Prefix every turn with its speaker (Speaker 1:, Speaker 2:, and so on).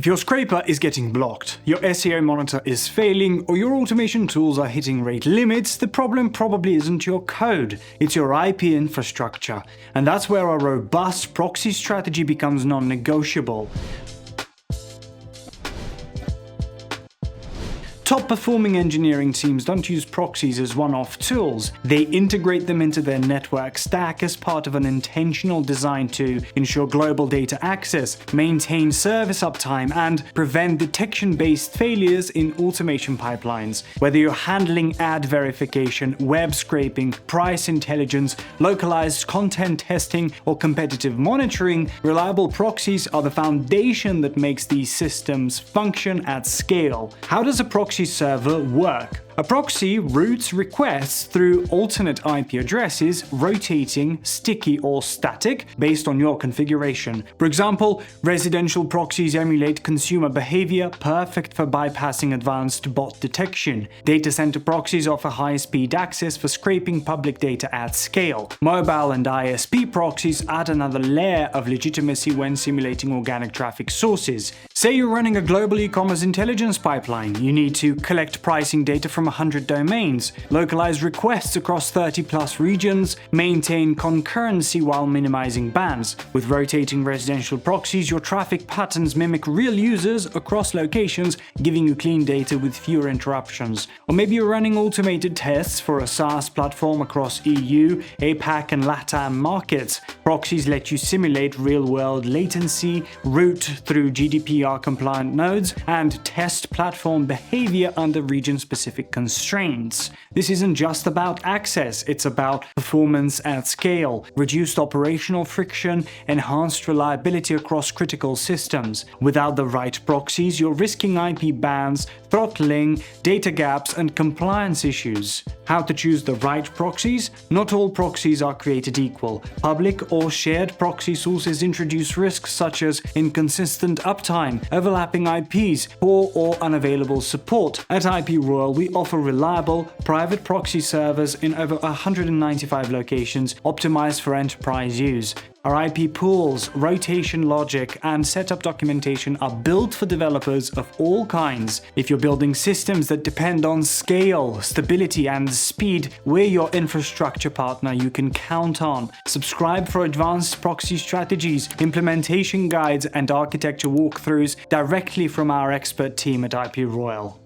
Speaker 1: If your scraper is getting blocked, your SEO monitor is failing, or your automation tools are hitting rate limits, the problem probably isn't your code, it's your IP infrastructure. And that's where a robust proxy strategy becomes non-negotiable. Top-performing engineering teams don't use proxies as one-off tools. They integrate them into their network stack as part of an intentional design to ensure global data access, maintain service uptime, and prevent detection-based failures in automation pipelines. Whether you're handling ad verification, web scraping, price intelligence, localized content testing, or competitive monitoring, reliable proxies are the foundation that makes these systems function at scale. How does a proxy server work? A proxy routes requests through alternate IP addresses, rotating, sticky, or static, based on your configuration. For example, residential proxies emulate consumer behavior, perfect for bypassing advanced bot detection. Data center proxies offer high-speed access for scraping public data at scale. Mobile and ISP proxies add another layer of legitimacy when simulating organic traffic sources. Say you're running a global e-commerce intelligence pipeline. You need to collect pricing data from 100 domains, localize requests across 30+ regions, maintain concurrency while minimizing bans. With rotating residential proxies, your traffic patterns mimic real users across locations, giving you clean data with fewer interruptions. Or maybe you're running automated tests for a SaaS platform across EU, APAC, and LATAM markets. Proxies let you simulate real-world latency, route through GDPR-compliant nodes, and test platform behavior under region-specific constraints. This isn't just about access, it's about performance at scale, reduced operational friction, enhanced reliability across critical systems. Without the right proxies, you're risking IP bans, throttling, data gaps, and compliance issues. How to choose the right proxies? Not all proxies are created equal. Public or shared proxy sources introduce risks such as inconsistent uptime, overlapping IPs, poor or unavailable support. At IPRoyal, we offer reliable, private proxy servers in over 195 locations, optimized for enterprise use. Our IP pools, rotation logic, and setup documentation are built for developers of all kinds. If you're building systems that depend on scale, stability, and speed, we're your infrastructure partner you can count on. Subscribe for advanced proxy strategies, implementation guides, and architecture walkthroughs directly from our expert team at IPRoyal.